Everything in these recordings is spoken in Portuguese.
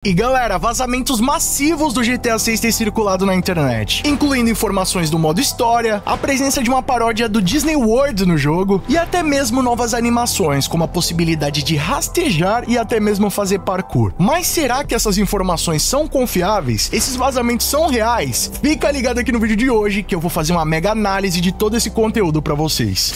E galera, vazamentos massivos do GTA 6 têm circulado na internet, incluindo informações do modo história, a presença de uma paródia do Disney World no jogo e até mesmo novas animações, como a possibilidade de rastejar e até mesmo fazer parkour. Mas será que essas informações são confiáveis? Esses vazamentos são reais? Fica ligado aqui no vídeo de hoje que eu vou fazer uma mega análise de todo esse conteúdo pra vocês.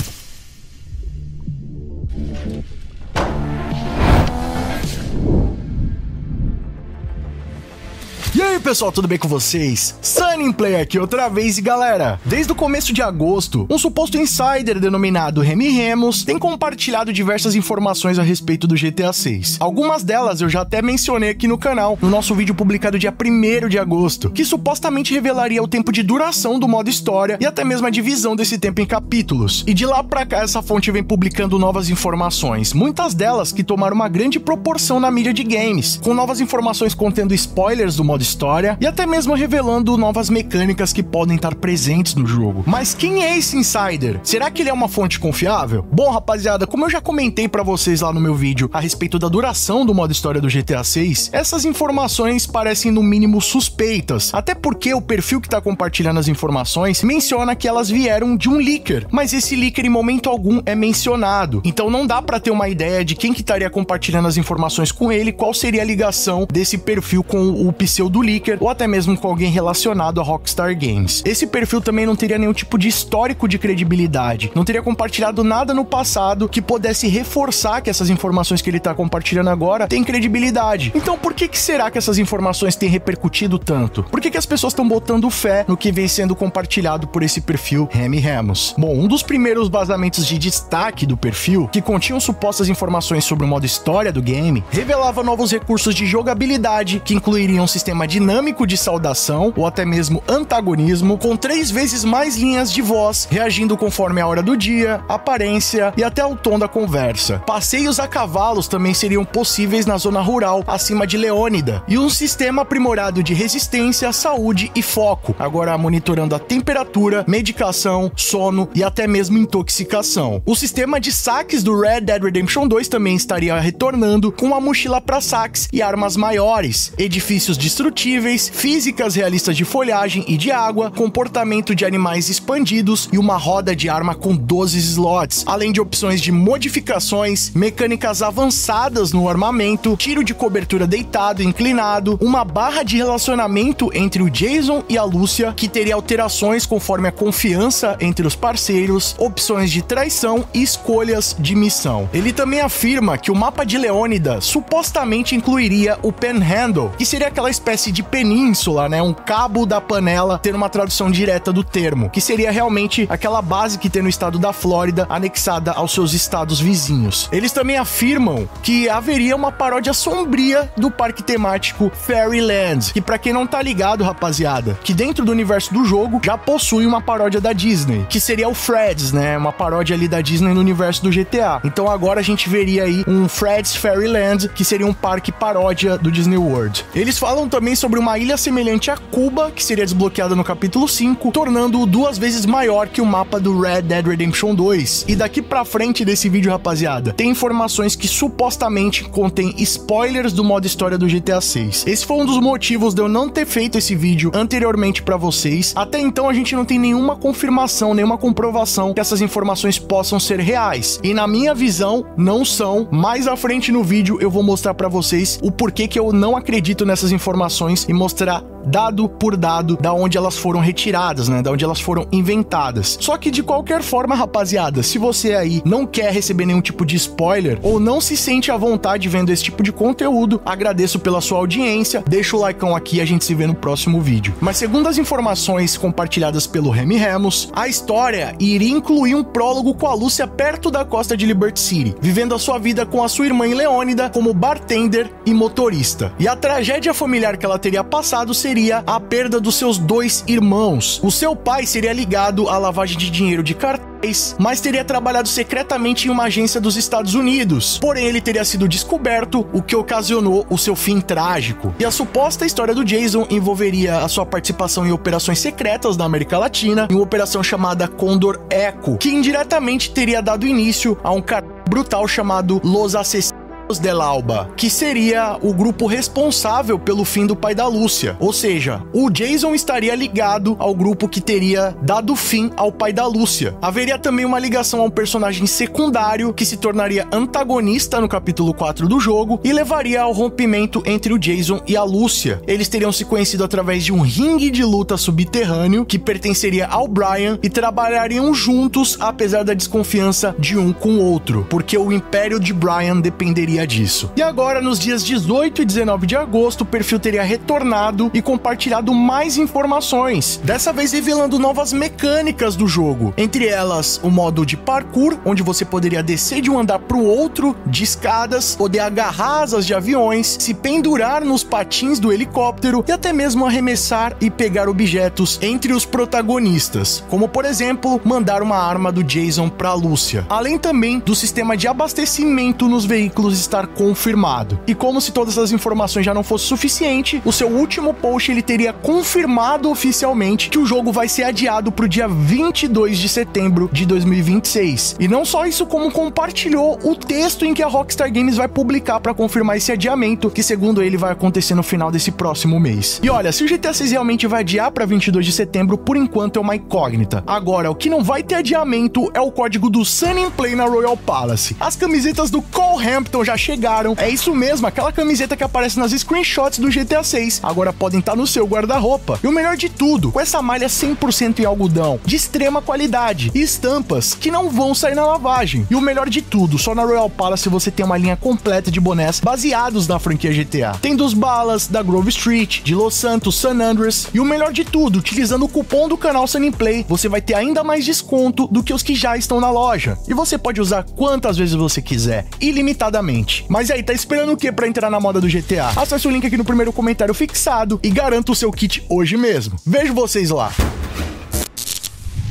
E aí pessoal, tudo bem com vocês? Sunnyplayer aqui outra vez e galera, desde o começo de agosto, um suposto insider denominado Remy Remus tem compartilhado diversas informações a respeito do GTA 6. Algumas delas eu já até mencionei aqui no canal, no nosso vídeo publicado dia 1º de agosto, que supostamente revelaria o tempo de duração do modo história e até mesmo a divisão desse tempo em capítulos. E de lá pra cá essa fonte vem publicando novas informações, muitas delas que tomaram uma grande proporção na mídia de games, com novas informações contendo spoilers do modo história e até mesmo revelando novas mecânicas que podem estar presentes no jogo. Mas quem é esse insider? Será que ele é uma fonte confiável? Bom, rapaziada, como eu já comentei pra vocês lá no meu vídeo a respeito da duração do modo história do GTA 6, essas informações parecem no mínimo suspeitas, até porque o perfil que tá compartilhando as informações menciona que elas vieram de um leaker, mas esse leaker em momento algum é mencionado, então não dá pra ter uma ideia de quem que estaria compartilhando as informações com ele, qual seria a ligação desse perfil com o pseudo do leaker ou até mesmo com alguém relacionado a Rockstar Games. Esse perfil também não teria nenhum tipo de histórico de credibilidade, não teria compartilhado nada no passado que pudesse reforçar que essas informações que ele tá compartilhando agora têm credibilidade. Então por que será que essas informações têm repercutido tanto? Por que as pessoas estão botando fé no que vem sendo compartilhado por esse perfil Remy Remus? Bom, um dos primeiros vazamentos de destaque do perfil, que continham supostas informações sobre o modo história do game, revelava novos recursos de jogabilidade que incluiriam um sistema dinâmico de saudação ou até mesmo antagonismo, com 3 vezes mais linhas de voz, reagindo conforme a hora do dia, aparência e até o tom da conversa. Passeios a cavalos também seriam possíveis na zona rural, acima de Leônida, e um sistema aprimorado de resistência, saúde e foco, agora monitorando a temperatura, medicação, sono e até mesmo intoxicação. O sistema de saques do Red Dead Redemption 2 também estaria retornando, com uma mochila para saques e armas maiores, edifícios destrutíveis, físicas realistas de folhagem e de água, comportamento de animais expandidos e uma roda de arma com 12 slots, além de opções de modificações, mecânicas avançadas no armamento, tiro de cobertura deitado e inclinado, uma barra de relacionamento entre o Jason e a Lúcia, que teria alterações conforme a confiança entre os parceiros, opções de traição e escolhas de missão. Ele também afirma que o mapa de Leônida supostamente incluiria o Panhandle, que seria aquela espécie de península, né, um cabo da panela, ter uma tradução direta do termo, que seria realmente aquela base que tem no estado da Flórida, anexada aos seus estados vizinhos. Eles também afirmam que haveria uma paródia sombria do parque temático Fairyland, que pra quem não tá ligado, rapaziada, que dentro do universo do jogo já possui uma paródia da Disney, que seria o Fred's, né, uma paródia ali da Disney no universo do GTA. Então agora a gente veria aí um Fred's Fairyland, que seria um parque paródia do Disney World. Eles falam também sobre uma ilha semelhante a Cuba, que seria desbloqueada no capítulo 5, tornando-o 2 vezes maior que o mapa do Red Dead Redemption 2. E daqui pra frente desse vídeo, rapaziada, tem informações que supostamente contêm spoilers do modo história do GTA 6. Esse foi um dos motivos de eu não ter feito esse vídeo anteriormente pra vocês. Até então a gente não tem nenhuma confirmação, nenhuma comprovação que essas informações possam ser reais. E na minha visão, não são. Mais à frente no vídeo eu vou mostrar pra vocês o porquê que eu não acredito nessas informações e mostrar dado por dado da onde elas foram retiradas, né, da onde elas foram inventadas. Só que de qualquer forma, rapaziada, se você aí não quer receber nenhum tipo de spoiler ou não se sente à vontade vendo esse tipo de conteúdo, agradeço pela sua audiência, deixa o likeão aqui e a gente se vê no próximo vídeo. Mas segundo as informações compartilhadas pelo Remy Remus, a história iria incluir um prólogo com a Lúcia perto da costa de Liberty City, vivendo a sua vida com a sua irmã em Leônida como bartender e motorista. E a tragédia familiar que ela teria passado seria a perda dos seus 2 irmãos. O seu pai seria ligado à lavagem de dinheiro de cartéis, mas teria trabalhado secretamente em uma agência dos Estados Unidos. Porém, ele teria sido descoberto, o que ocasionou o seu fim trágico. E a suposta história do Jason envolveria a sua participação em operações secretas da América Latina, em uma operação chamada Condor Echo, que indiretamente teria dado início a um brutal chamado Los Assassinos, del Alba, que seria o grupo responsável pelo fim do pai da Lúcia. Ou seja, o Jason estaria ligado ao grupo que teria dado fim ao pai da Lúcia. Haveria também uma ligação a um personagem secundário que se tornaria antagonista no capítulo 4 do jogo e levaria ao rompimento entre o Jason e a Lúcia. Eles teriam se conhecido através de um ringue de luta subterrâneo que pertenceria ao Brian e trabalhariam juntos apesar da desconfiança de um com o outro, porque o império de Brian dependeria disso. E agora, nos dias 18 e 19 de agosto, o perfil teria retornado e compartilhado mais informações, dessa vez revelando novas mecânicas do jogo, entre elas o modo de parkour, onde você poderia descer de um andar para o outro de escadas, poder agarrar asas de aviões, se pendurar nos patins do helicóptero e até mesmo arremessar e pegar objetos entre os protagonistas, como por exemplo, mandar uma arma do Jason para a Lúcia, além também do sistema de abastecimento nos veículos estar confirmado. E como se todas as informações já não fosse suficiente, o seu último post ele teria confirmado oficialmente que o jogo vai ser adiado para o dia 22 de setembro de 2026. E não só isso, como compartilhou o texto em que a Rockstar Games vai publicar para confirmar esse adiamento, que segundo ele vai acontecer no final desse próximo mês. E olha, se o GTA 6 realmente vai adiar para 22 de setembro, por enquanto é uma incógnita. Agora, o que não vai ter adiamento é o código do Sunny Play na Royal Palace. As camisetas do Cole Hampton já chegaram. É isso mesmo, aquela camiseta que aparece nas screenshots do GTA 6. Agora podem estar no seu guarda-roupa. E o melhor de tudo, com essa malha 100% em algodão, de extrema qualidade, e estampas que não vão sair na lavagem. E o melhor de tudo, só na Royal Palace você tem uma linha completa de bonés baseados na franquia GTA. Tem dos Balas, da Grove Street, de Los Santos, San Andreas. E o melhor de tudo, utilizando o cupom do canal Sunny Play, você vai ter ainda mais desconto do que os que já estão na loja. E você pode usar quantas vezes você quiser, ilimitadamente. Mas aí, tá esperando o que pra entrar na moda do GTA? Acesse o link aqui no primeiro comentário fixado e garanta o seu kit hoje mesmo. Vejo vocês lá!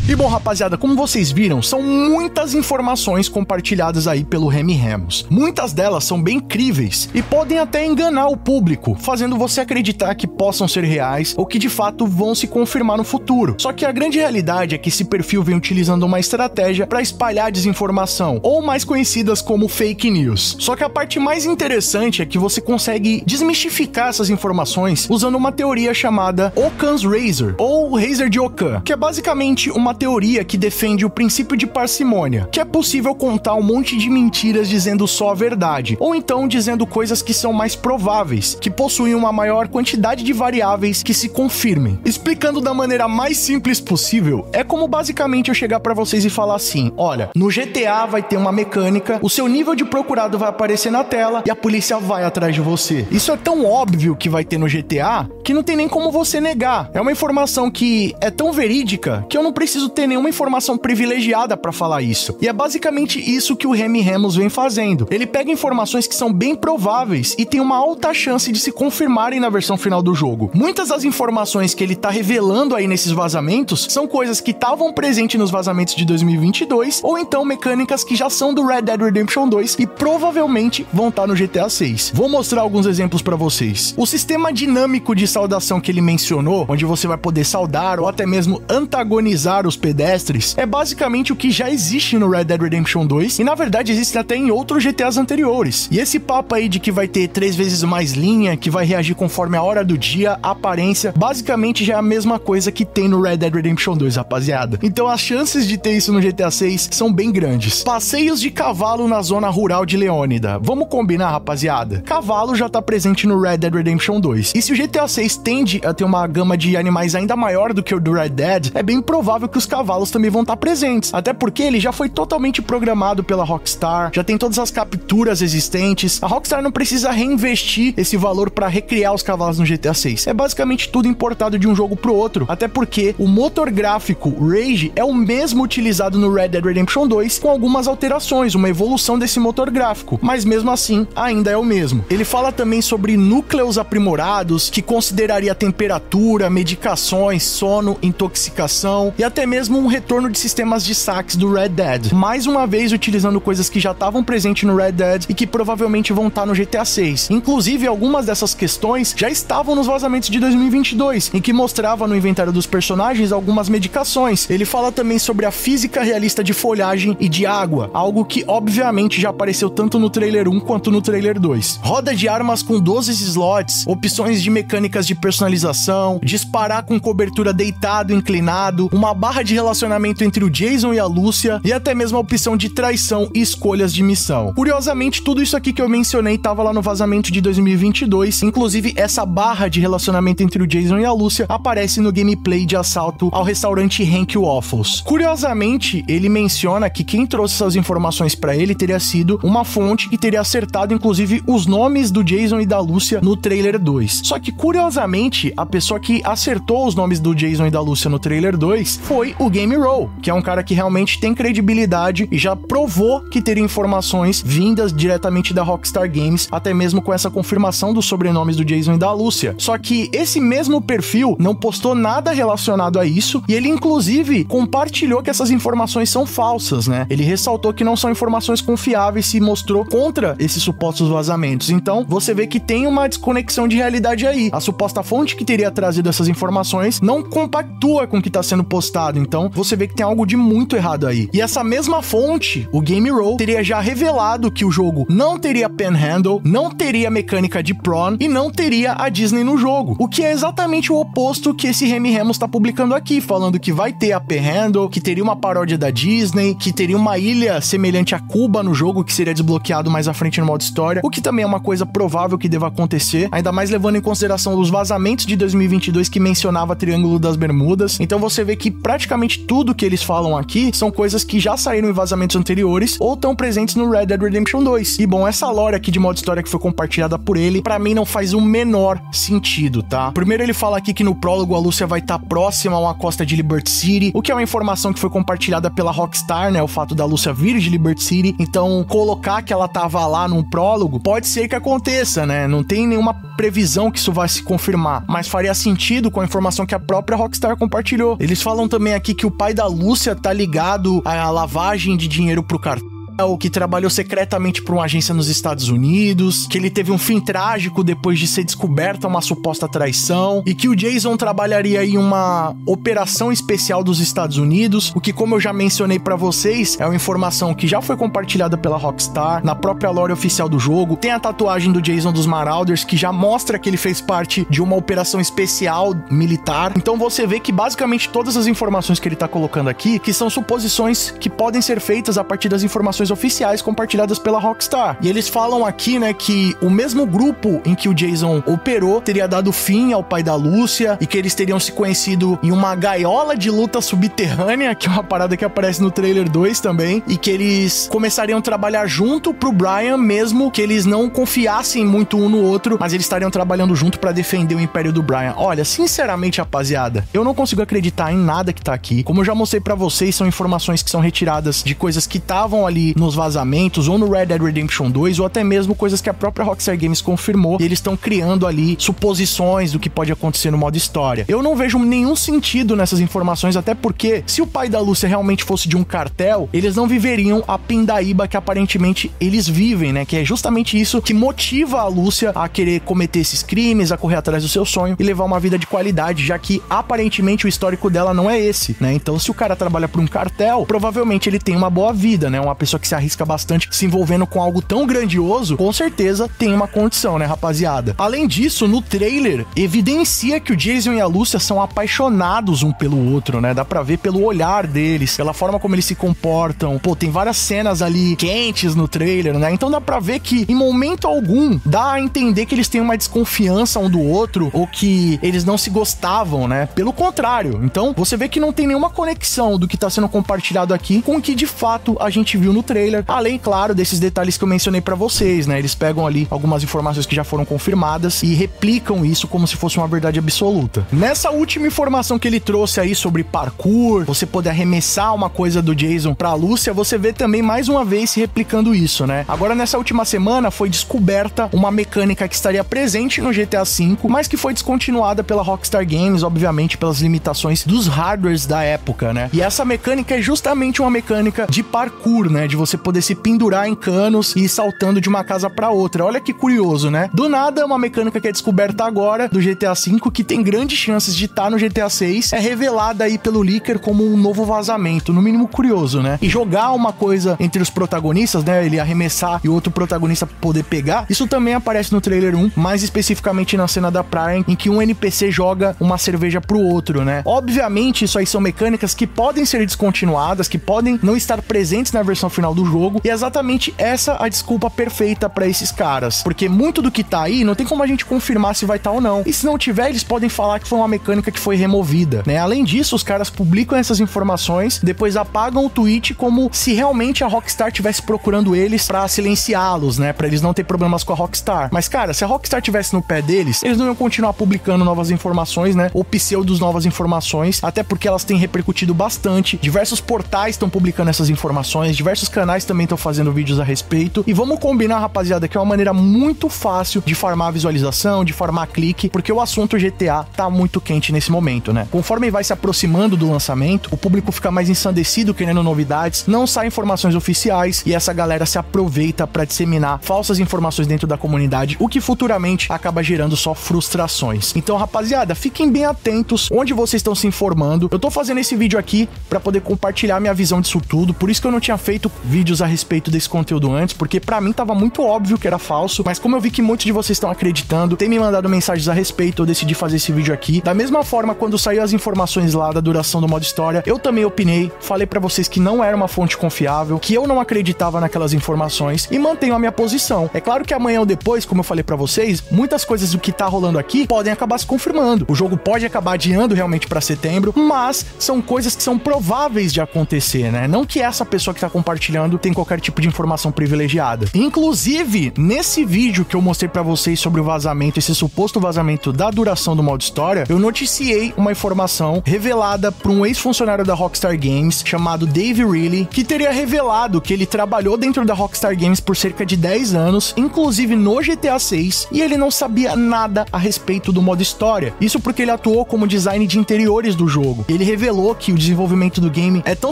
E bom, rapaziada, como vocês viram, são muitas informações compartilhadas aí pelo Remy Ramos. Muitas delas são bem críveis e podem até enganar o público, fazendo você acreditar que possam ser reais ou que de fato vão se confirmar no futuro. Só que a grande realidade é que esse perfil vem utilizando uma estratégia para espalhar desinformação, ou mais conhecidas como fake news. Só que a parte mais interessante é que você consegue desmistificar essas informações usando uma teoria chamada Occam's Razor, ou Razor de Occam, que é basicamente uma teoria que defende o princípio de parcimônia, que é possível contar um monte de mentiras dizendo só a verdade, ou então dizendo coisas que são mais prováveis, que possuem uma maior quantidade de variáveis que se confirmem. Explicando da maneira mais simples possível, é como basicamente eu chegar pra vocês e falar assim: olha, no GTA vai ter uma mecânica, o seu nível de procurado vai aparecer na tela e a polícia vai atrás de você. Isso é tão óbvio que vai ter no GTA que não tem nem como você negar. É uma informação que é tão verídica que eu não preciso ter nenhuma informação privilegiada pra falar isso. E é basicamente isso que o Remy Ramos vem fazendo. Ele pega informações que são bem prováveis e tem uma alta chance de se confirmarem na versão final do jogo. Muitas das informações que ele tá revelando aí nesses vazamentos são coisas que estavam presentes nos vazamentos de 2022, ou então mecânicas que já são do Red Dead Redemption 2 e provavelmente vão estar no GTA 6. Vou mostrar alguns exemplos pra vocês. O sistema dinâmico de saudação que ele mencionou, onde você vai poder saudar ou até mesmo antagonizar os pedestres, é basicamente o que já existe no Red Dead Redemption 2 e na verdade existe até em outros GTAs anteriores. E esse papo aí de que vai ter 3 vezes mais linha, que vai reagir conforme a hora do dia, a aparência, basicamente já é a mesma coisa que tem no Red Dead Redemption 2, rapaziada. Então as chances de ter isso no GTA 6 são bem grandes. Passeios de cavalo na zona rural de Leônida. Vamos combinar, rapaziada? Cavalo já tá presente no Red Dead Redemption 2. E se o GTA 6 tende a ter uma gama de animais ainda maior do que o do Red Dead, é bem provável que os cavalos também vão estar presentes, até porque ele já foi totalmente programado pela Rockstar, já tem todas as capturas existentes. A Rockstar não precisa reinvestir esse valor para recriar os cavalos no GTA 6. É basicamente tudo importado de um jogo pro outro, até porque o motor gráfico Rage é o mesmo utilizado no Red Dead Redemption 2, com algumas alterações, uma evolução desse motor gráfico, mas mesmo assim ainda é o mesmo. Ele fala também sobre núcleos aprimorados, que consideraria temperatura, medicações, sono, intoxicação e até mesmo um retorno de sistemas de saques do Red Dead, mais uma vez utilizando coisas que já estavam presentes no Red Dead e que provavelmente vão estar no GTA 6. Inclusive, algumas dessas questões já estavam nos vazamentos de 2022, em que mostrava no inventário dos personagens algumas medicações. Ele fala também sobre a física realista de folhagem e de água, algo que obviamente já apareceu tanto no trailer 1 quanto no trailer 2. Roda de armas com 12 slots, opções de mecânicas de personalização, disparar com cobertura deitado, inclinado, uma barra de relacionamento entre o Jason e a Lúcia e até mesmo a opção de traição e escolhas de missão. Curiosamente, tudo isso aqui que eu mencionei estava lá no vazamento de 2022, inclusive essa barra de relacionamento entre o Jason e a Lúcia aparece no gameplay de assalto ao restaurante Hank Waffles. Curiosamente, ele menciona que quem trouxe essas informações para ele teria sido uma fonte que teria acertado inclusive os nomes do Jason e da Lúcia no trailer 2. Só que curiosamente, a pessoa que acertou os nomes do Jason e da Lúcia no trailer 2 foi o Game Row, que é um cara que realmente tem credibilidade e já provou que teria informações vindas diretamente da Rockstar Games, até mesmo com essa confirmação dos sobrenomes do Jason e da Lúcia. Só que esse mesmo perfil não postou nada relacionado a isso e ele inclusive compartilhou que essas informações são falsas, né? Ele ressaltou que não são informações confiáveis e se mostrou contra esses supostos vazamentos. Então, você vê que tem uma desconexão de realidade aí. A suposta fonte que teria trazido essas informações não compactua com o que está sendo postado. Então, você vê que tem algo de muito errado aí. E essa mesma fonte, o Game Row, teria já revelado que o jogo não teria Panhandle, não teria mecânica de Prawn e não teria a Disney no jogo. O que é exatamente o oposto que esse Remy Ramos está publicando aqui, falando que vai ter a Panhandle, que teria uma paródia da Disney, que teria uma ilha semelhante a Cuba no jogo, que seria desbloqueado mais à frente no modo história, o que também é uma coisa provável que deva acontecer, ainda mais levando em consideração os vazamentos de 2022 que mencionava Triângulo das Bermudas. Então você vê que praticamente tudo que eles falam aqui são coisas que já saíram em vazamentos anteriores ou estão presentes no Red Dead Redemption 2. E bom, essa lore aqui de modo história que foi compartilhada por ele, pra mim não faz o menor sentido, tá? Primeiro ele fala aqui que no prólogo a Lúcia vai estar próxima a uma costa de Liberty City, o que é uma informação que foi compartilhada pela Rockstar, né? O fato da Lúcia vir de Liberty City. Então, colocar que ela tava lá num prólogo, pode ser que aconteça, né? Não tem nenhuma previsão que isso vai se confirmar, mas faria sentido com a informação que a própria Rockstar compartilhou. Eles falam também aqui que o pai da Lúcia tá ligado à lavagem de dinheiro pro cartão, que trabalhou secretamente para uma agência nos Estados Unidos, que ele teve um fim trágico depois de ser descoberta uma suposta traição, e que o Jason trabalharia em uma operação especial dos Estados Unidos, o que, como eu já mencionei para vocês, é uma informação que já foi compartilhada pela Rockstar, na própria lore oficial do jogo. Tem a tatuagem do Jason dos Marauders, que já mostra que ele fez parte de uma operação especial militar. Então você vê que basicamente todas as informações que ele tá colocando aqui, que são suposições que podem ser feitas a partir das informações oficiais compartilhadas pela Rockstar. E eles falam aqui, né, que o mesmo grupo em que o Jason operou teria dado fim ao pai da Lúcia e que eles teriam se conhecido em uma gaiola de luta subterrânea, que é uma parada que aparece no trailer 2 também, e que eles começariam a trabalhar junto pro Brian, mesmo que eles não confiassem muito um no outro, mas eles estariam trabalhando junto pra defender o império do Brian. Olha, sinceramente, rapaziada, eu não consigo acreditar em nada que tá aqui. Como eu já mostrei pra vocês, são informações que são retiradas de coisas que estavam ali nos vazamentos, ou no Red Dead Redemption 2, ou até mesmo coisas que a própria Rockstar Games confirmou, e eles estão criando ali suposições do que pode acontecer no modo história. Eu não vejo nenhum sentido nessas informações, até porque se o pai da Lúcia realmente fosse de um cartel, eles não viveriam a pindaíba que aparentemente eles vivem, né? Que é justamente isso que motiva a Lúcia a querer cometer esses crimes, a correr atrás do seu sonho e levar uma vida de qualidade, já que aparentemente o histórico dela não é esse, né? Então, se o cara trabalha para um cartel, provavelmente ele tem uma boa vida, né? Uma pessoa que se arrisca bastante se envolvendo com algo tão grandioso, com certeza tem uma condição, né, rapaziada? Além disso, no trailer, evidencia que o Jason e a Lúcia são apaixonados um pelo outro, né? Dá pra ver pelo olhar deles, pela forma como eles se comportam. Pô, tem várias cenas ali quentes no trailer, né? Então dá pra ver que, em momento algum, dá a entender que eles têm uma desconfiança um do outro, ou que eles não se gostavam, né? Pelo contrário. Então, você vê que não tem nenhuma conexão do que tá sendo compartilhado aqui com o que, de fato, a gente viu no trailer. trailer, além, claro, desses detalhes que eu mencionei pra vocês, né? Eles pegam ali algumas informações que já foram confirmadas e replicam isso como se fosse uma verdade absoluta. Nessa última informação que ele trouxe aí sobre parkour, você poder arremessar uma coisa do Jason pra Lúcia, você vê também mais uma vez se replicando isso, né? Agora, nessa última semana, foi descoberta uma mecânica que estaria presente no GTA V, mas que foi descontinuada pela Rockstar Games, obviamente pelas limitações dos hardwares da época, né? E essa mecânica é justamente uma mecânica de parkour, né? De você poder se pendurar em canos e ir saltando de uma casa pra outra. Olha que curioso, né? Do nada, uma mecânica que é descoberta agora do GTA V, que tem grandes chances de estar no GTA VI, é revelada aí pelo leaker como um novo vazamento, no mínimo curioso, né? E jogar uma coisa entre os protagonistas, né? Ele arremessar e o outro protagonista poder pegar, isso também aparece no trailer 1, mais especificamente na cena da praia, em que um NPC joga uma cerveja pro outro, né? Obviamente, isso aí são mecânicas que podem ser descontinuadas, que podem não estar presentes na versão final do jogo, e é exatamente essa a desculpa perfeita pra esses caras, porque muito do que tá aí não tem como a gente confirmar se vai estar ou não, e se não tiver, eles podem falar que foi uma mecânica que foi removida, né? Além disso, os caras publicam essas informações, depois apagam o tweet como se realmente a Rockstar estivesse procurando eles pra silenciá-los, né? Pra eles não ter problemas com a Rockstar. Mas, cara, se a Rockstar tivesse no pé deles, eles não iam continuar publicando novas informações, né? Ou pseudos novas informações, até porque elas têm repercutido bastante. Diversos portais estão publicando essas informações, diversos canais também estão fazendo vídeos a respeito. E vamos combinar, rapaziada, que é uma maneira muito fácil de farmar visualização, de farmar clique, porque o assunto GTA tá muito quente nesse momento, né? Conforme vai se aproximando do lançamento, o público fica mais ensandecido querendo novidades, não saem informações oficiais e essa galera se aproveita para disseminar falsas informações dentro da comunidade, o que futuramente acaba gerando só frustrações. Então, rapaziada, fiquem bem atentos onde vocês estão se informando. Eu tô fazendo esse vídeo aqui para poder compartilhar minha visão disso tudo, por isso que eu não tinha feito vídeos a respeito desse conteúdo antes, porque para mim tava muito óbvio que era falso, mas como eu vi que muitos de vocês estão acreditando, tem me mandado mensagens a respeito, eu decidi fazer esse vídeo aqui. Da mesma forma, quando saiu as informações lá da duração do modo história, eu também opinei, falei para vocês que não era uma fonte confiável, que eu não acreditava naquelas informações e mantenho a minha posição. É claro que amanhã ou depois, como eu falei pra vocês, muitas coisas do que tá rolando aqui podem acabar se confirmando. O jogo pode acabar adiando realmente pra setembro, mas são coisas que são prováveis de acontecer, né? Não que essa pessoa que tá compartilhando tem qualquer tipo de informação privilegiada. Inclusive, nesse vídeo que eu mostrei pra vocês sobre o vazamento, esse suposto vazamento da duração do modo história, eu noticiei uma informação revelada por um ex-funcionário da Rockstar Games chamado Dave Reilly, que teria revelado que ele trabalhou dentro da Rockstar Games por cerca de 10 anos, inclusive no GTA 6, e ele não sabia nada a respeito do modo história. Isso porque ele atuou como design de interiores do jogo. Ele revelou que o desenvolvimento do game é tão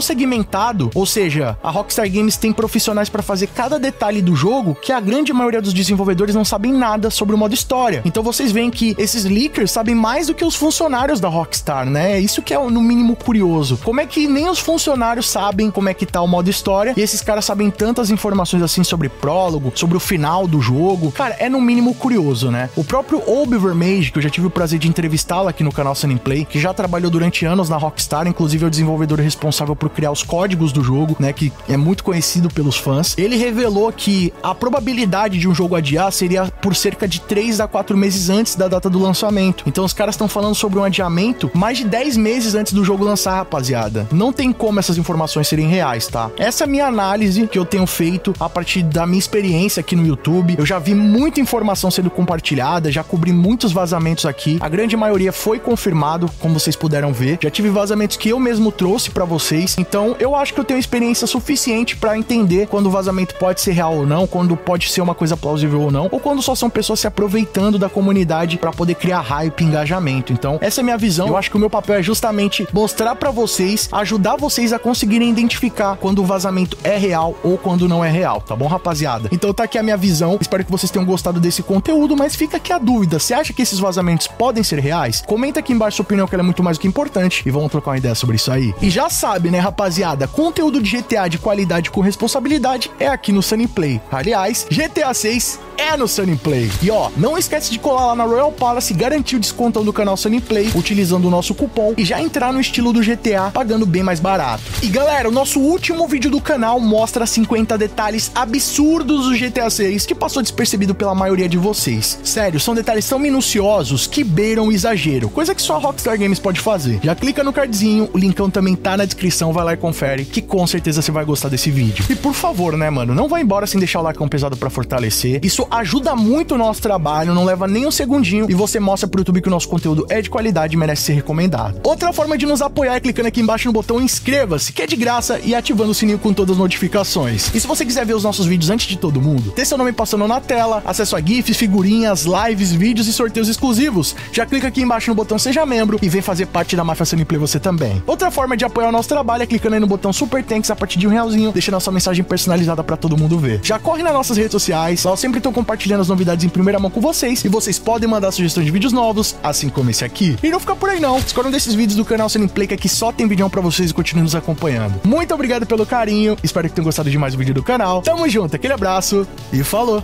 segmentado, ou seja, a Rockstar Games tem profissionais para fazer cada detalhe do jogo, que a grande maioria dos desenvolvedores não sabem nada sobre o modo história. Então vocês veem que esses leakers sabem mais do que os funcionários da Rockstar, né? Isso que é no mínimo curioso. Como é que nem os funcionários sabem como é que tá o modo história, e esses caras sabem tantas informações assim sobre prólogo, sobre o final do jogo? Cara, é no mínimo curioso, né? O próprio Obi Vermage, que eu já tive o prazer de entrevistá-lo aqui no canal Sun Play, que já trabalhou durante anos na Rockstar, inclusive é o desenvolvedor responsável por criar os códigos do jogo, né? Que é muito conhecido pelos fãs. Ele revelou que a probabilidade de um jogo adiar seria por cerca de 3 a 4 meses antes da data do lançamento. Então os caras estão falando sobre um adiamento mais de 10 meses antes do jogo lançar, rapaziada. Não tem como essas informações serem reais, tá? Essa é a minha análise que eu tenho feito a partir da minha experiência aqui no YouTube. Eu já vi muita informação sendo compartilhada, já cobri muitos vazamentos aqui. A grande maioria foi confirmado, como vocês puderam ver. Já tive vazamentos que eu mesmo trouxe pra vocês. Então, eu acho que eu tenho experiência suficiente pra entender quando o vazamento pode ser real ou não, quando pode ser uma coisa plausível ou não, ou quando só são pessoas se aproveitando da comunidade pra poder criar hype e engajamento. Então, essa é a minha visão. Eu acho que o meu papel é justamente mostrar pra vocês, ajudar vocês a conseguirem identificar quando o vazamento é real ou quando não é real, tá bom, rapaziada? Então tá aqui a minha visão, espero que vocês tenham gostado desse conteúdo, mas fica aqui a dúvida, você acha que esses vazamentos podem ser reais? Comenta aqui embaixo sua opinião, que ela é muito mais do que importante, e vamos trocar uma ideia sobre isso aí. E já sabe, né, rapaziada, conteúdo de GTA de qualidade com responsabilidade é aqui no Sun Play. Aliás, GTA 6 é no Sun Play. E ó, não esquece de colar lá na Royal Palace, garantir o descontão do canal Sun Play, utilizando o nosso cupom, e já entrar no estilo do GTA, pagando bem mais barato. E galera, o nosso último vídeo do canal mostra 50 detalhes absurdos do GTA 6 que passou despercebido pela maioria de vocês. Sério, são detalhes tão minuciosos que beiram o exagero, coisa que só a Rockstar Games pode fazer. Já clica no cardzinho, o linkão também tá na descrição, vai lá e confere, que com certeza você vai gostar desse vídeo. E por favor, né, mano, não vai embora sem deixar o like pesado pra fortalecer. Isso ajuda muito o nosso trabalho, não leva nem um segundinho e você mostra pro YouTube que o nosso conteúdo é de qualidade e merece ser recomendado. Outra forma de nos apoiar é clicando aqui embaixo no botão inscreva-se, que é de graça, e ativando o sininho com todas as notificações. E se você quiser ver os nossos vídeos antes de todo mundo, ter seu nome passando na tela, acesso a GIFs, figurinhas, lives, vídeos e sorteios exclusivos, já clica aqui embaixo no botão seja membro e vem fazer parte da Máfia Sunny Play você também. Outra forma de apoiar o nosso trabalho é clicando aí no botão Super Thanks a partir de R$1, deixando a sua mensagem personalizada pra todo mundo ver. Já corre nas nossas redes sociais, lá eu sempre tô compartilhando as novidades em primeira mão com vocês, e vocês podem mandar sugestões de vídeos novos, assim como esse aqui. E não fica por aí não, escolha um desses vídeos do canal Sunny Play, que aqui só tem vídeo pra vocês, e continue nos acompanhando. Muito obrigado pelo carinho, espero que tenham gostado de mais um vídeo do canal. Tamo junto, aquele abraço e falou!